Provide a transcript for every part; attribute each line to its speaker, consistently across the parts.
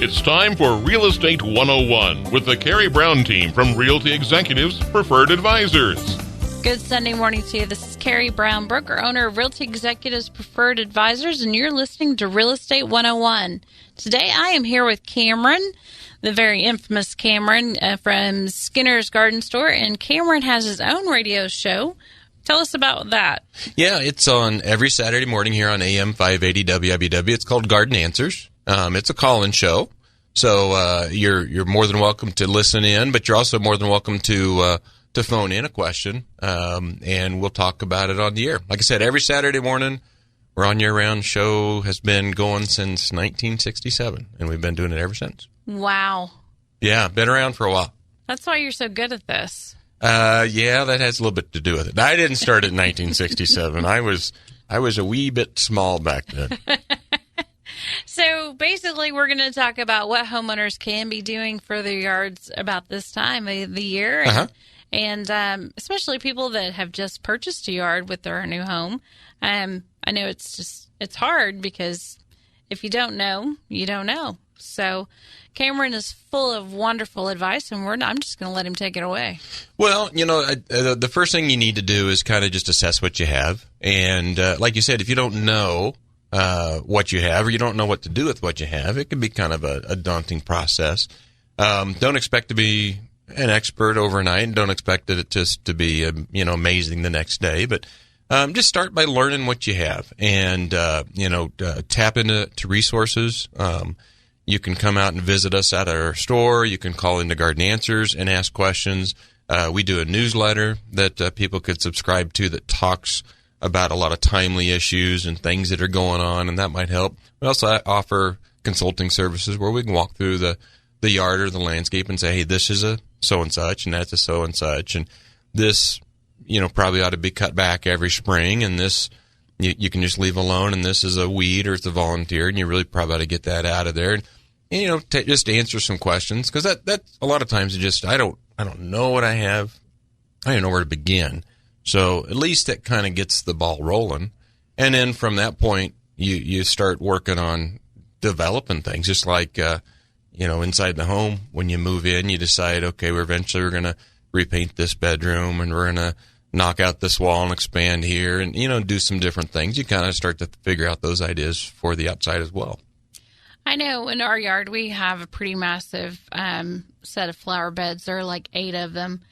Speaker 1: It's time for Real Estate 101 with the Karey Brown team from Realty Executives Preferred Advisors.
Speaker 2: Good Sunday morning to you. This is Karey Brown, broker owner of Realty Executives Preferred Advisors, and you're listening to Real Estate 101. Today I am here with Cameron, the very infamous Cameron from Skinner's Garden Store, and Cameron has his own radio show. Tell us about that.
Speaker 3: Yeah, it's on every Saturday morning here on AM 580 WIBW. It's called Garden Answers. It's a call-in show, so you're more than welcome to listen in, but you're also more than welcome to phone in a question, and we'll talk about it on the air. Like I said, every Saturday morning, we're on year-round. Show has been going since 1967, and we've been doing it ever since. Wow. Yeah, been around for a while.
Speaker 2: That's why you're so good at this.
Speaker 3: Yeah, that has a little bit to do with it. I didn't start in 1967. I was a wee bit small back then.
Speaker 2: So basically, we're going to talk about what homeowners can be doing for their yards about this time of the year, and especially people that have just purchased a yard with their new home. I know it's hard because if you don't know, you don't know. So Cameron is full of wonderful advice, and I'm just going to let him take it away.
Speaker 3: Well, the first thing you need to do is kind of just assess what you have, and like you said, if you don't know what you have, or you don't know what to do with what you have, it can be kind of a daunting process. Don't expect to be an expert overnight, and don't expect it just to be amazing the next day, but just start by learning what you have, and tap into resources. You can come out and visit us at our store. You can call into Garden Answers and ask questions. We do a newsletter that people could subscribe to that talks about a lot of timely issues and things that are going on, and that might help. We also offer consulting services where we can walk through the yard or the landscape and say, hey, this is a so-and-such, and that's a so-and-such, and this, probably ought to be cut back every spring, and this you can just leave alone, and this is a weed or it's a volunteer, and you really probably ought to get that out of there. And just answer some questions, because that a lot of times I don't know what I have. I don't know where to begin. So at least that kind of gets the ball rolling. And then from that point, you start working on developing things. Just like, inside the home, when you move in, you decide, okay, we're going to repaint this bedroom, and we're going to knock out this wall and expand here, and, do some different things. You kind of start to figure out those ideas for the outside as well.
Speaker 2: I know in our yard we have a pretty massive set of flower beds. There are like 8 of them.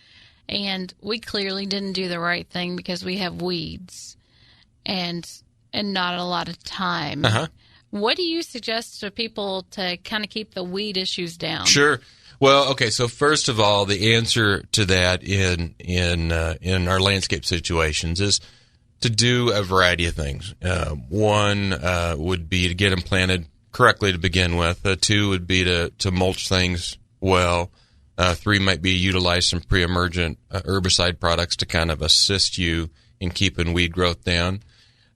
Speaker 2: And we clearly didn't do the right thing because we have weeds and not a lot of time. What do you suggest to people to kind of keep the weed issues down? Sure.
Speaker 3: Well, okay. So first of all, the answer to that in our landscape situations is to do a variety of things. One would be to get them planted correctly to begin with. 2 would be to mulch things well. 3 might be utilize some pre-emergent herbicide products to kind of assist you in keeping weed growth down.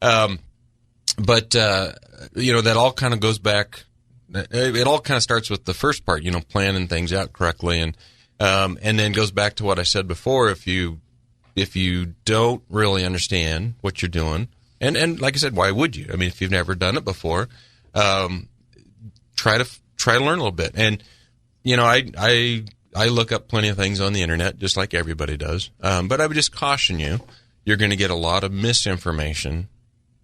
Speaker 3: But that all kind of goes back. It all kind of starts with the first part, planning things out correctly, and then goes back to what I said before. If you don't really understand what you're doing, and like I said, why would you? I mean, if you've never done it before, try to learn a little bit. And I look up plenty of things on the internet, just like everybody does. But I would just caution you, you're going to get a lot of misinformation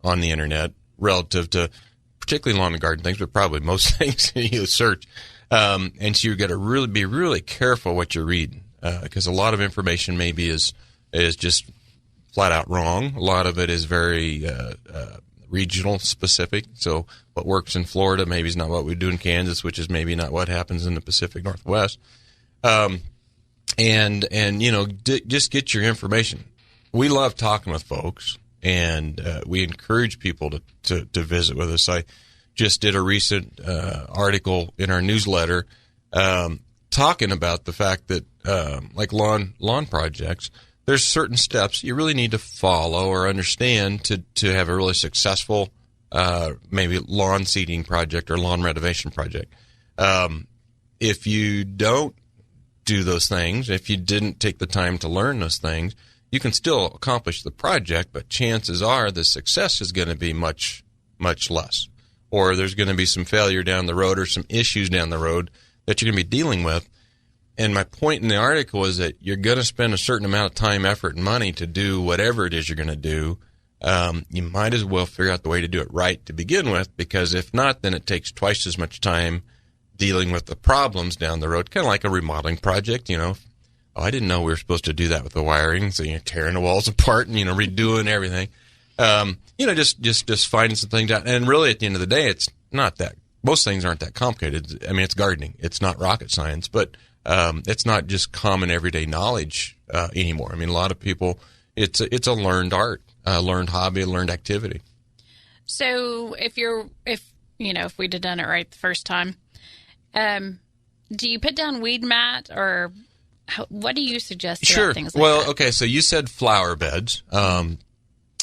Speaker 3: on the internet relative to particularly lawn and garden things, but probably most things you search. And so you've got to be really careful what you're reading, because a lot of information maybe is just flat out wrong. A lot of it is very regional specific. So what works in Florida maybe is not what we do in Kansas, which is maybe not what happens in the Pacific Northwest. Just get your information. We love talking with folks, and we encourage people to visit with us. I just did a recent article in our newsletter talking about the fact that like lawn projects, there's certain steps you really need to follow or understand to have a really successful maybe lawn seeding project or lawn renovation project. If you don't do those things, if you didn't take the time to learn those things, you can still accomplish the project, but chances are the success is going to be much, much less. or there's going to be some failure down the road or some issues down the road that you're going to be dealing with. And my point in the article is that you're going to spend a certain amount of time, effort, and money to do whatever it is you're going to do. You might as well figure out the way to do it right to begin with, because if not, then it takes twice as much time dealing with the problems down the road, kind of like a remodeling project, you know. Oh, I didn't know we were supposed to do that with the wiring, so you're tearing the walls apart and, you know, redoing everything. You know, just finding some things out. And really, at the end of the day, it's not that, most things aren't that complicated. I mean, it's gardening. It's not rocket science, but it's not just common everyday knowledge anymore. I mean, a lot of people, it's a learned art, learned hobby, learned activity.
Speaker 2: So if we'd have done it right the first time, do you put down weed mat, or what do you suggest about things like that?
Speaker 3: Okay, so you said flower beds.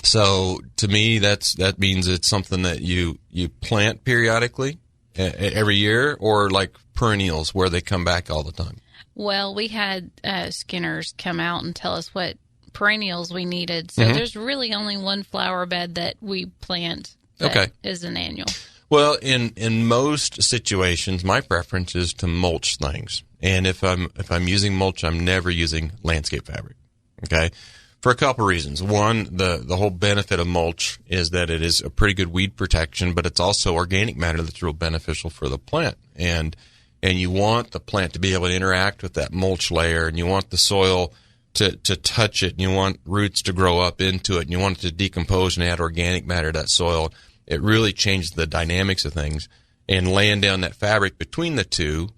Speaker 3: So to me, that means it's something that you plant periodically every year, or like perennials where they come back all the time.
Speaker 2: Well, we had Skinners come out and tell us what perennials we needed. So there's really only one flower bed that we plant that is an annual.
Speaker 3: Well, in most situations, my preference is to mulch things. And if I'm using mulch, I'm never using landscape fabric. Okay? For a couple reasons. One, the whole benefit of mulch is that it is a pretty good weed protection, but it's also organic matter that's real beneficial for the plant. And you want the plant to be able to interact with that mulch layer, and you want the soil to touch it, and you want roots to grow up into it, and you want it to decompose and add organic matter to that soil. It really changes the dynamics of things, and laying down that fabric between the two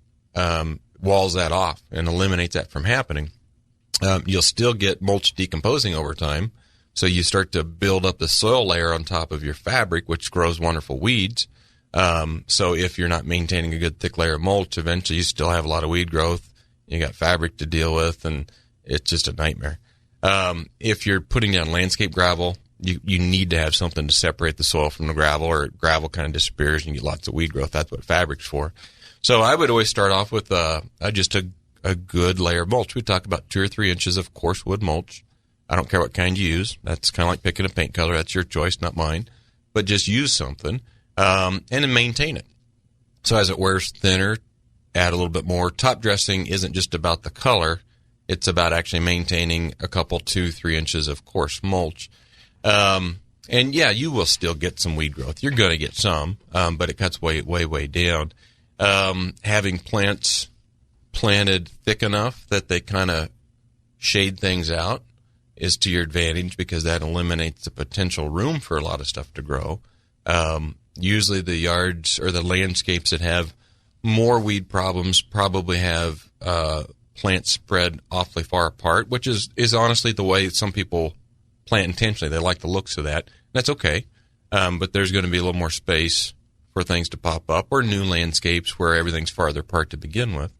Speaker 3: walls that off and eliminates that from happening. You'll still get mulch decomposing over time, so you start to build up the soil layer on top of your fabric, which grows wonderful weeds. So if you're not maintaining a good thick layer of mulch, eventually you still have a lot of weed growth. You got fabric to deal with, and it's just a nightmare. If you're putting down landscape gravel, you need to have something to separate the soil from the gravel, or gravel kind of disappears and you get lots of weed growth. That's what fabric's for. So I would always start off with just a good layer of mulch. We talk about 2 or 3 inches of coarse wood mulch. I don't care what kind you use. That's kind of like picking a paint color. That's your choice, not mine. But just use something and then maintain it. So as it wears thinner, add a little bit more. Top dressing isn't just about the color. It's about actually maintaining a couple, 2-3 inches of coarse mulch. And yeah, you will still get some weed growth. You're going to get some, but it cuts way, way, way down. Having plants planted thick enough that they kind of shade things out is to your advantage, because that eliminates the potential room for a lot of stuff to grow. Usually the yards or the landscapes that have more weed problems probably have plants spread awfully far apart, which is honestly the way some people plant intentionally. They like the looks of that. That's okay. But there's going to be a little more space for things to pop up, or new landscapes where everything's farther apart to begin with.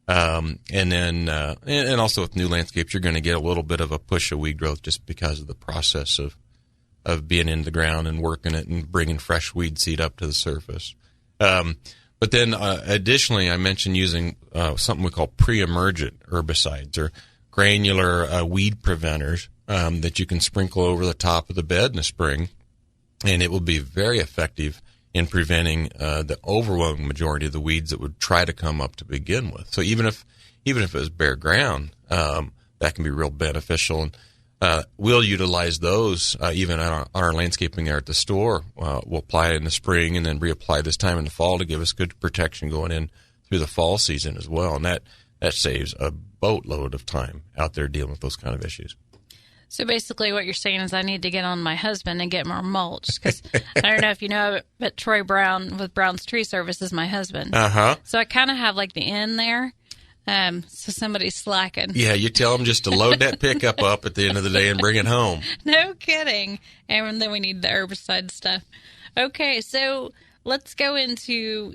Speaker 3: And then also with new landscapes, you're going to get a little bit of a push of weed growth just because of the process of being in the ground and working it and bringing fresh weed seed up to the surface. But then additionally, I mentioned using something we call pre-emergent herbicides, or granular weed preventers that you can sprinkle over the top of the bed in the spring, and it will be very effective in preventing the overwhelming majority of the weeds that would try to come up to begin with. So even if it was bare ground, that can be real beneficial. And we'll utilize those even on our landscaping there at the store. We'll apply it in the spring and then reapply this time in the fall to give us good protection going in through the fall season as well. And that saves a boatload of time out there dealing with those kind of issues.
Speaker 2: So basically what you're saying is I need to get on my husband and get more mulch, because I don't know if you know, but Troy Brown with Brown's Tree Service is my husband. Uh-huh. So I kind of have like the end there. So somebody's slacking.
Speaker 3: Yeah, you tell them just to load that pickup up at the end of the day and bring it home.
Speaker 2: No kidding. And then we need the herbicide stuff. Okay, so let's go into,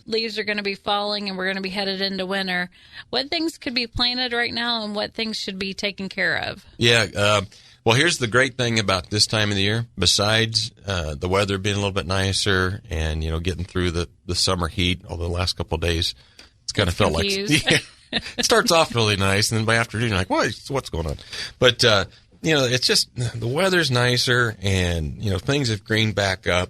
Speaker 2: leaves are going to be falling and we're going to be headed into winter. What things could be planted right now and what things should be taken care of?
Speaker 3: Yeah, well, here's the great thing about this time of the year. Besides the weather being a little bit nicer and, getting through the summer heat, although the last couple of days it's kind of felt
Speaker 2: confused.
Speaker 3: Like it starts off really nice, and then by afternoon you're like, what's going on? But, it's just the weather's nicer and, things have greened back up.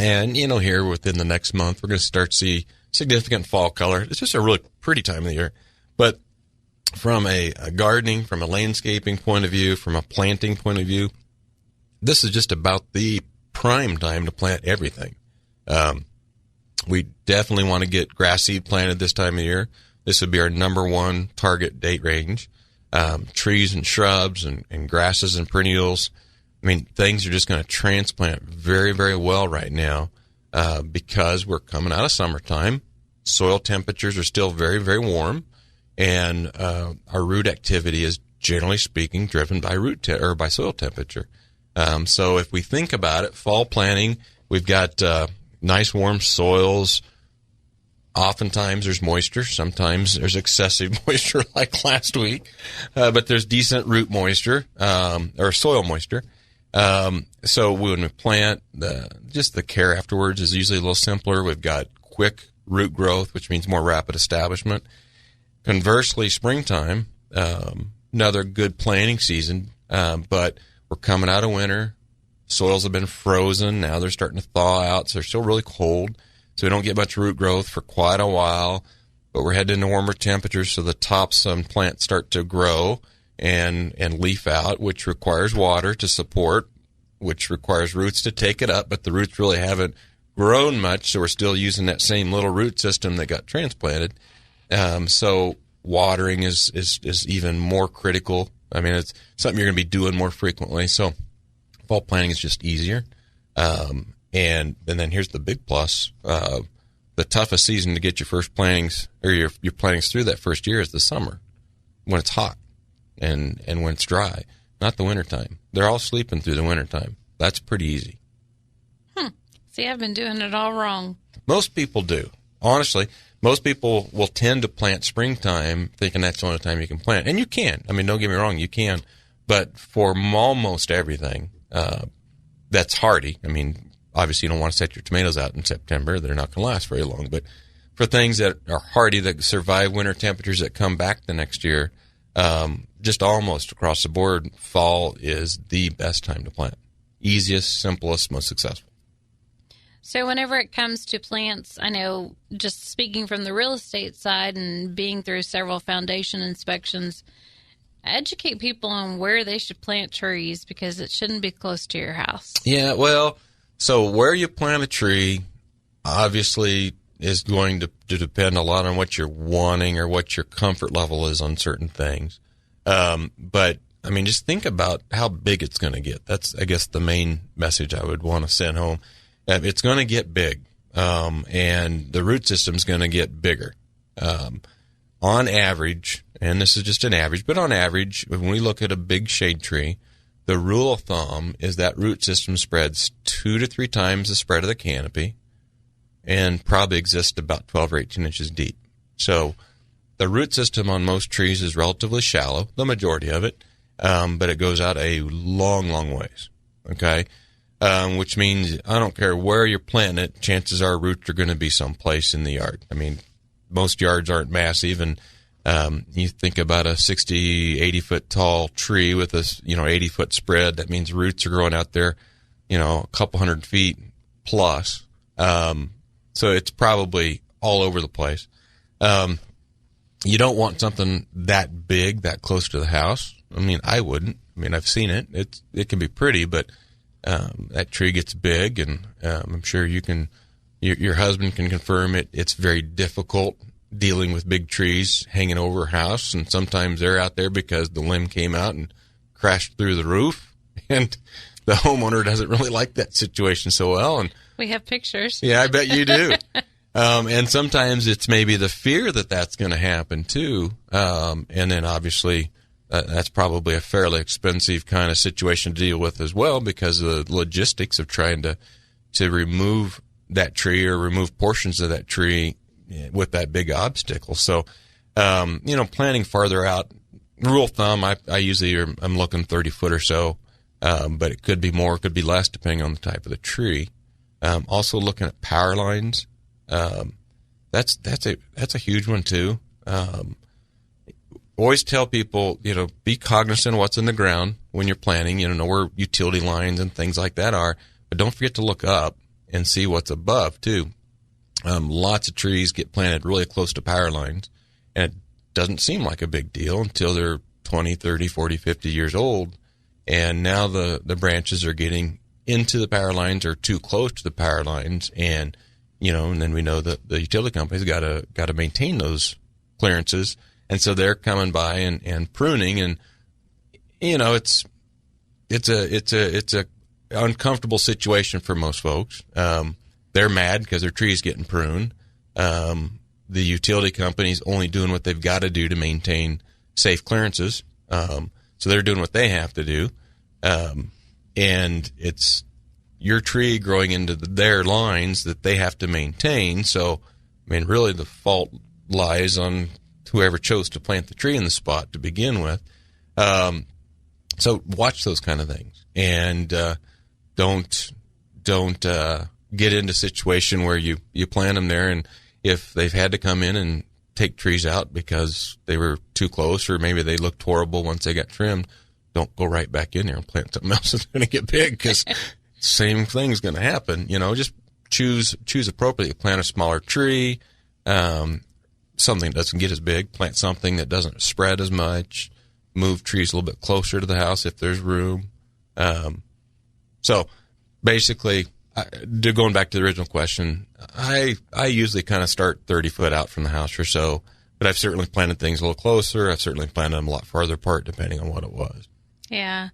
Speaker 3: And, here within the next month, we're going to start to see significant fall color. It's just a really pretty time of the year. But from a gardening, from a landscaping point of view, from a planting point of view, this is just about the prime time to plant everything. We definitely want to get grass seed planted this time of year. This would be our number one target date range. Trees and shrubs and grasses and perennials. I mean, things are just going to transplant very, very well right now because we're coming out of summertime. Soil temperatures are still very, very warm, and our root activity is, generally speaking, driven by by soil temperature. So if we think about it, fall planting, we've got nice warm soils. Oftentimes there's moisture. Sometimes there's excessive moisture like last week. But there's decent root moisture, or soil moisture. So when we plant, just the care afterwards is usually a little simpler. We've got quick root growth, which means more rapid establishment. Conversely, springtime, another good planting season. But we're coming out of winter. Soils have been frozen. Now they're starting to thaw out. So they're still really cold. So we don't get much root growth for quite a while, but we're heading into warmer temperatures, so the tops on plants start to grow and leaf out, which requires water to support, which requires roots to take it up, but the roots really haven't grown much, so we're still using that same little root system that got transplanted. So watering is even more critical. I mean, it's something you're going to be doing more frequently, so fall planting is just easier. And then here's the big plus. The toughest season to get your first plantings or your plantings through that first year is the summer when it's hot and when it's dry, not the wintertime. They're all sleeping through the wintertime. That's pretty easy.
Speaker 2: See, I've been doing it all wrong.
Speaker 3: Most people do. Honestly, most people will tend to plant springtime thinking that's the only time you can plant. And you can. I mean, don't get me wrong, you can. But for almost everything, that's hardy. I mean, obviously, you don't want to set your tomatoes out in September. They're not going to last very long. But for things that are hardy, that survive winter temperatures that come back the next year, just almost across the board, fall is the best time to plant. Easiest, simplest, most successful.
Speaker 2: So whenever it comes to plants, I know just speaking from the real estate side and being through several foundation inspections, educate people on where they should plant trees because it shouldn't be close to your house.
Speaker 3: Yeah, well, so where you plant a tree obviously is going to depend a lot on what you're wanting or what your comfort level is on certain things. But, I mean, just think about how big it's going to get. That's, I guess, the main message I would want to send home. It's going to get big, and the root system's going to get bigger. On average, and this is just an average, but on average, when we look at a big shade tree, the rule of thumb is that root system spreads 2 to 3 times the spread of the canopy and probably exists about 12 or 18 inches deep. So the root system on most trees is relatively shallow, the majority of it, but it goes out a long, long ways, okay? Which means I don't care where you're planting it, chances are roots are going to be someplace in the yard. I mean, most yards aren't massive, and you think about a 60, 80-foot tall tree with a 80-foot spread. That means roots are growing out there, a couple 100 feet plus. So it's probably all over the place. You don't want something that big, that close to the house. I mean, I wouldn't. I mean, I've seen it. It can be pretty, but that tree gets big, and I'm sure you can. Your husband can confirm it. It's very difficult dealing with big trees hanging over a house, and sometimes they're out there because the limb came out and crashed through the roof, and the homeowner doesn't really like that situation so well. And
Speaker 2: we have pictures.
Speaker 3: Yeah, I bet you do. And sometimes it's maybe the fear that that's going to happen too, and then obviously that's probably a fairly expensive kind of situation to deal with as well because of the logistics of trying to remove that tree or remove portions of that tree with that big obstacle. So, planting farther out, rule of thumb, I usually I'm looking 30 foot or so, but it could be more, it could be less depending on the type of the tree. Also looking at power lines. That's a huge one too. Always tell people, be cognizant of what's in the ground when you're planting, know where utility lines and things like that are, but don't forget to look up and see what's above too. Lots of trees get planted really close to power lines, and it doesn't seem like a big deal until they're 20, 30, 40, 50 years old. And now the branches are getting into the power lines or too close to the power lines. And, and then we know that the utility company's got to maintain those clearances. And so they're coming by and pruning. And, it's a uncomfortable situation for most folks. They're mad because their tree's getting pruned. The utility company's only doing what they've got to do to maintain safe clearances. So they're doing what they have to do. And it's your tree growing into their lines that they have to maintain. So, really the fault lies on whoever chose to plant the tree in the spot to begin with. So watch those kind of things, and don't get into a situation where you plant them there, and if they've had to come in and take trees out because they were too close or maybe they looked horrible once they got trimmed, don't go right back in there and plant something else that's going to get big, because same thing's going to happen. Just choose appropriately. Plant a smaller tree, something that doesn't get as big. Plant something that doesn't spread as much. Move trees a little bit closer to the house if there's room. So basically, going back to the original question, I usually kind of start 30 foot out from the house or so, but I've certainly planted things a little closer. I've certainly planted them a lot farther apart, depending on what it was.
Speaker 2: Yeah.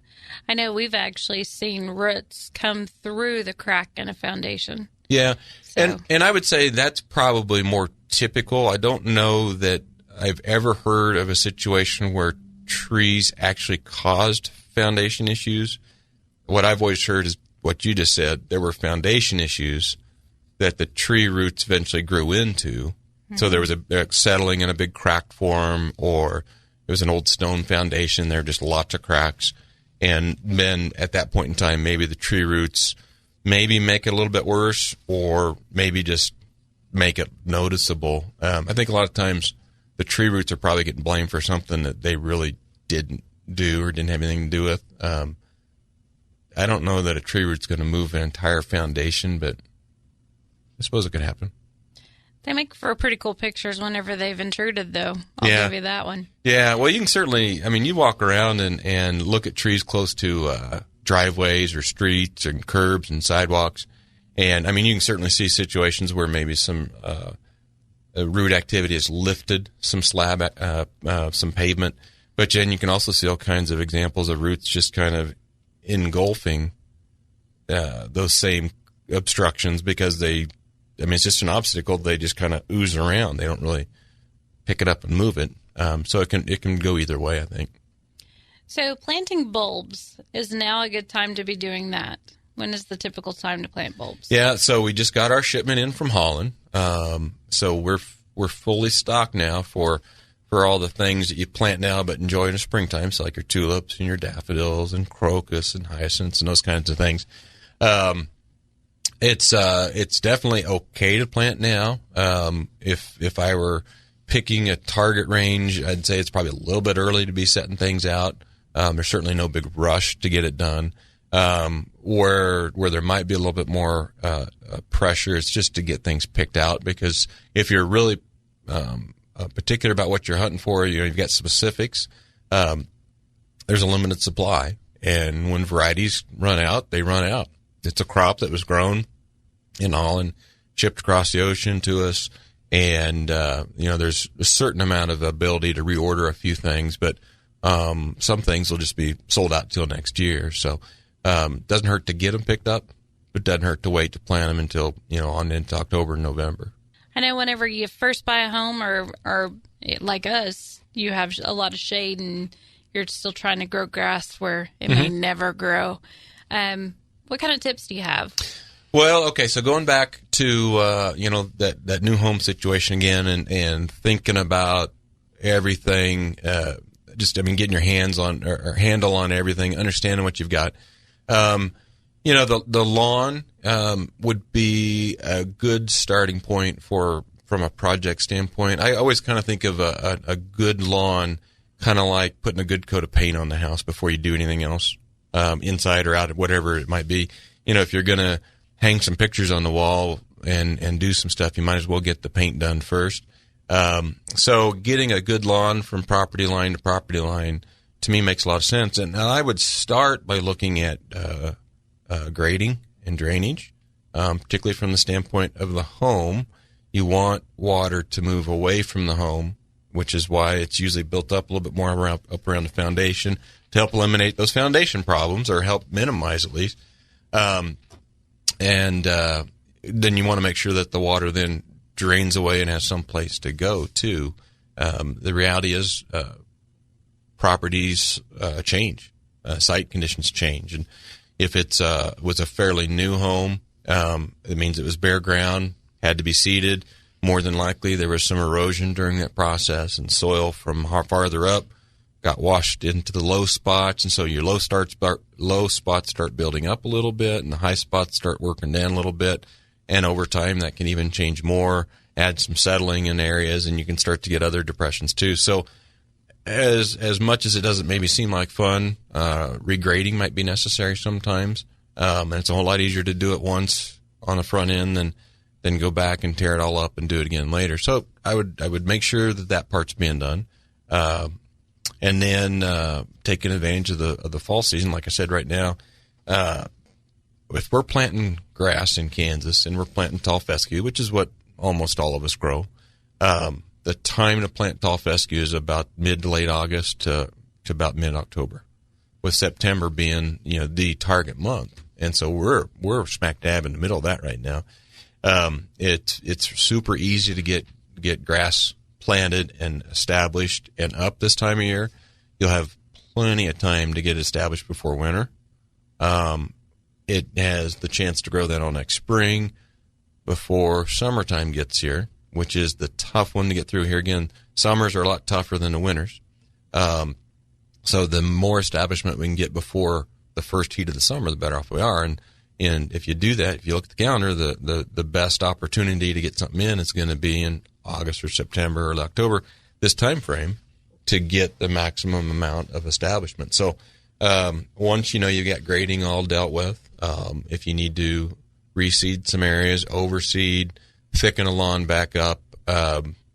Speaker 2: I know we've actually seen roots come through the crack in a foundation.
Speaker 3: Yeah.
Speaker 2: So.
Speaker 3: And I would say that's probably more typical. I don't know that I've ever heard of a situation where trees actually caused foundation issues. What I've always heard is what you just said. There were foundation issues that the tree roots eventually grew into. Mm-hmm. So there was a settling in a big crack form, or it was an old stone foundation. There were just lots of cracks. And then at that point in time, maybe the tree roots maybe make it a little bit worse, or maybe just make it noticeable. I think a lot of times the tree roots are probably getting blamed for something that they really didn't do or didn't have anything to do with. I don't know that a tree root's going to move an entire foundation, but I suppose it could happen.
Speaker 2: They make for pretty cool pictures whenever they've intruded, though. I'll give you that one. Yeah,
Speaker 3: well, you can certainly, you walk around and look at trees close to driveways or streets and curbs and sidewalks. And, you can certainly see situations where maybe some root activity has lifted some slab, some pavement. But then you can also see all kinds of examples of roots just kind of engulfing those same obstructions, because it's just an obstacle. They just kind of ooze around. They don't really pick it up and move it. So it can go either way, I think.
Speaker 2: So planting bulbs, is now a good time to be doing that? When is the typical time to plant bulbs? Yeah, so we just got our shipment in from Holland. So we're fully stocked now for all the things that you plant now but enjoy in the springtime, so like your tulips and your daffodils and crocus and hyacinths and those kinds of things. It's definitely okay to plant now. If I were picking a target range, I'd say it's probably a little bit early to be setting things out. There's certainly no big rush to get it done. Where there might be a little bit more pressure, it's just to get things picked out, because if you're really particular about what you're hunting for, you've got specifics, there's a limited supply, and when varieties run out, they run out. It's a crop that was grown in Holland, shipped across the ocean to us, and there's a certain amount of ability to reorder a few things, but some things will just be sold out till next year. So doesn't hurt to get them picked up, but doesn't hurt to wait to plant them until on into October and November. I know whenever you first buy a home, or like us, you have a lot of shade and you're still trying to grow grass where it may never grow. What kind of tips do you have?
Speaker 3: Well, okay, so going back to that new home situation again, and thinking about everything, getting your hands on or handle on everything, understanding what you've got. The lawn would be a good starting point from a project standpoint. I always kind of think of a good lawn kind of like putting a good coat of paint on the house before you do anything else, inside or out, whatever it might be. If you're going to hang some pictures on the wall and do some stuff, you might as well get the paint done first. So getting a good lawn from property line to property line, to me, makes a lot of sense. And I would start by looking at grading and drainage, particularly from the standpoint of the home. You want water to move away from the home, which is why it's usually built up a little bit more up around the foundation to help eliminate those foundation problems, or help minimize at least. And then you want to make sure that the water then drains away and has some place to go too. The reality is properties change, site conditions change, and if it's was a fairly new home, it means it was bare ground, had to be seeded. More than likely, there was some erosion during that process, and soil from farther up got washed into the low spots, and so your low spots start building up a little bit, and the high spots start working down a little bit. And over time, that can even change more, add some settling in areas, and you can start to get other depressions too. So as much as it doesn't maybe seem like fun, regrading might be necessary sometimes. And it's a whole lot easier to do it once on the front end than go back and tear it all up and do it again later. So I would make sure that part's being done. And then taking advantage of the fall season. Like I said, right now, if we're planting grass in Kansas and we're planting tall fescue, which is what almost all of us grow, the time to plant tall fescue is about mid to late August to about mid-October, with September being, the target month. And so we're smack dab in the middle of that right now. It's super easy to get grass planted and established and up this time of year. You'll have plenty of time to get established before winter. It has the chance to grow that all next spring before summertime gets here, which is the tough one to get through here. Again, summers are a lot tougher than the winters. So the more establishment we can get before the first heat of the summer, the better off we are. And if you do that, if you look at the calendar, the best opportunity to get something in is going to be in August or September or October, this time frame, to get the maximum amount of establishment. So once you've got grading all dealt with, if you need to reseed some areas, overseed, thicken a lawn back up,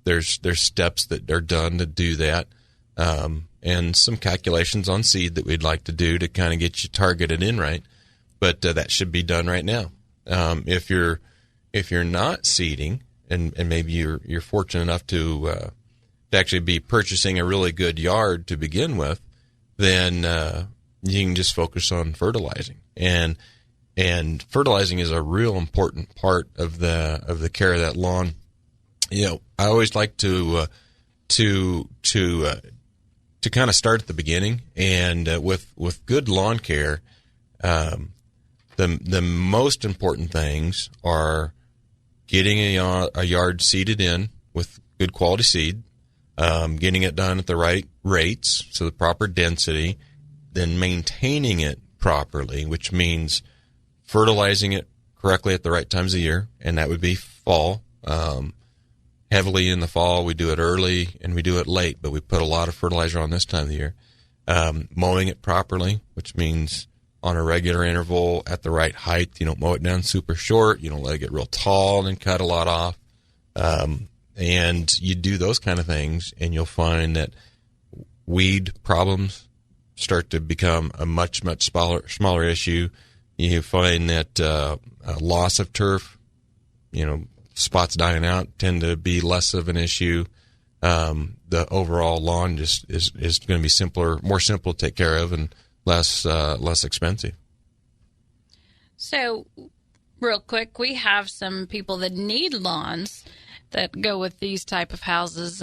Speaker 3: there's steps that are done to do that, and some calculations on seed that we'd like to do to kind of get you targeted in right. But that should be done right now. If you're not seeding, and maybe you're fortunate enough to actually be purchasing a really good yard to begin with, then you can just focus on fertilizing. And fertilizing is a real important part of the care of that lawn. I always like to kind of start at the beginning, and with good lawn care, the most important things are getting a yard seeded in with good quality seed, getting it done at the right rates, so the proper density, then maintaining it properly, which means fertilizing it correctly at the right times of year, and that would be fall. Heavily in the fall, we do it early and we do it late, but we put a lot of fertilizer on this time of the year. Mowing it properly, which means on a regular interval at the right height. You don't mow it down super short. You don't let it get real tall and cut a lot off. And you do those kind of things, and you'll find that weed problems start to become a much smaller issue. You find that loss of turf, spots dying out, tend to be less of an issue. The overall lawn just is going to be more simple to take care of, and less expensive.
Speaker 2: So, real quick, we have some people that need lawns that go with these type of houses.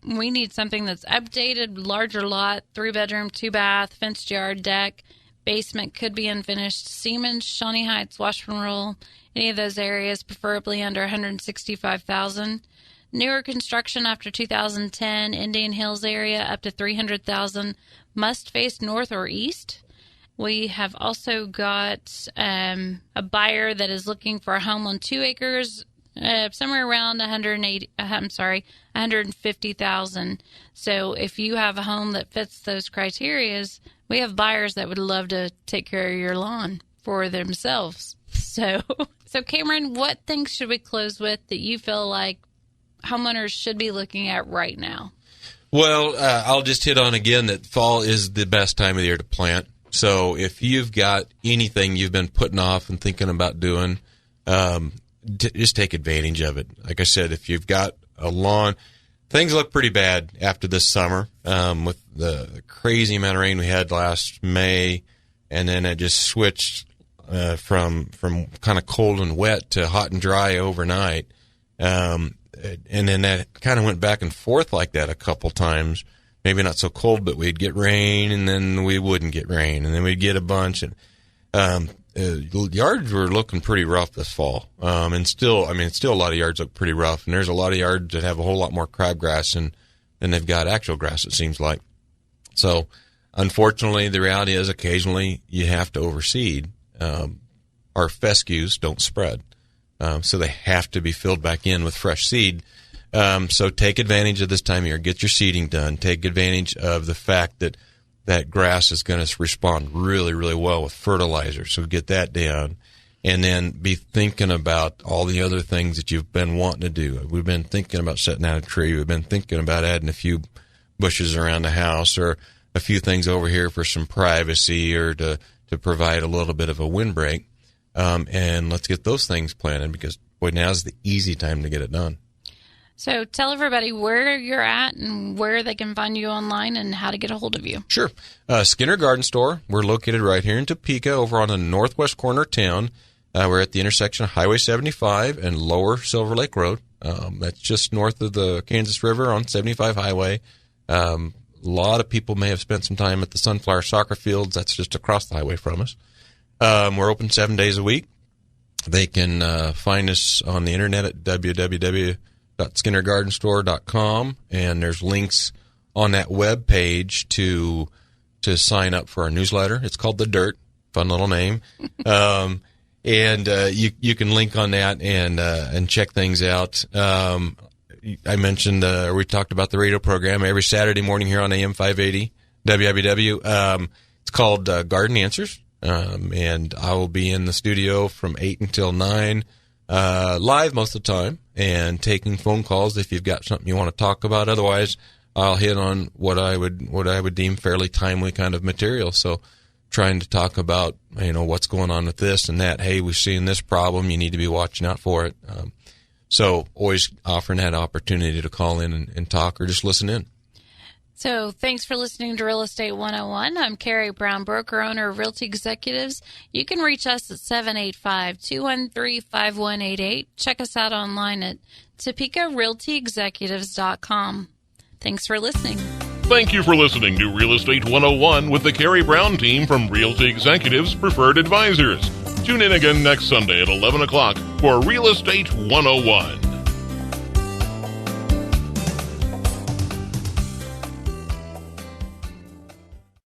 Speaker 2: We need something that's updated, larger lot, 3-bedroom, 2-bath, fenced yard, deck, basement could be unfinished, Siemens, Shawnee Heights, Washburn Rural, any of those areas, preferably under $165,000. Newer construction after 2010, Indian Hills area up to $300,000, must face north or east. We have also got a buyer that is looking for a home on 2 acres, somewhere around $150,000. So if you have a home that fits those criterias, we have buyers that would love to take care of your lawn for themselves. So Cameron, what things should we close with that you feel like homeowners should be looking at right now?
Speaker 3: Well, I'll just hit on again that fall is the best time of the year to plant. So if you've got anything you've been putting off and thinking about doing, just take advantage of it. Like I said, if you've got a lawn, things look pretty bad after this summer with the crazy amount of rain we had last May, and then it just switched from kind of cold and wet to hot and dry overnight. And then that kind of went back and forth like that a couple times. Maybe not so cold, but we'd get rain, and then we wouldn't get rain, and then we'd get a bunch. And yards were looking pretty rough this fall. And still a lot of yards look pretty rough. And there's a lot of yards that have a whole lot more crabgrass than they've got actual grass, it seems like. So, unfortunately, the reality is occasionally you have to overseed. Our fescues don't spread. So they have to be filled back in with fresh seed. So take advantage of this time of year. Get your seeding done. Take advantage of the fact that grass is going to respond really, really well with fertilizer. So get that down. And then be thinking about all the other things that you've been wanting to do. We've been thinking about setting out a tree. We've been thinking about adding a few bushes around the house or a few things over here for some privacy or to provide a little bit of a windbreak. And let's get those things planted because, boy, now's the easy time to get it done.
Speaker 2: So tell everybody where you're at and where they can find you online and how to get a hold of you.
Speaker 3: Sure. Skinner Garden Store. We're located right here in Topeka over on the northwest corner of town. We're at the intersection of Highway 75 and Lower Silver Lake Road. That's just north of the Kansas River on 75 Highway. A lot of people may have spent some time at the Sunflower Soccer Fields. That's just across the highway from us. We're open 7 days a week. They can find us on the internet at www.skinnergardenstore.com, and there's links on that web page to sign up for our newsletter. It's called The Dirt, fun little name, and you can link on that and check things out. I mentioned we talked about the radio program every Saturday morning here on AM 580 WIBW. It's called Garden Answers. And I will be in the studio from 8 until 9, live most of the time, and taking phone calls if you've got something you want to talk about. Otherwise, I'll hit on what I would deem fairly timely kind of material. So trying to talk about, what's going on with this and that. Hey, we've seen this problem. You need to be watching out for it. So always offering that opportunity to call in and talk or just listen in.
Speaker 2: So thanks for listening to Real Estate 101. I'm Karey Brown, broker owner of Realty Executives. You can reach us at 785-213-5188. Check us out online at TopekaRealtyExecutives.com. Thanks for listening.
Speaker 1: Thank you for listening to Real Estate 101 with the Karey Brown team from Realty Executives Preferred Advisors. Tune in again next Sunday at 11 o'clock for Real Estate 101.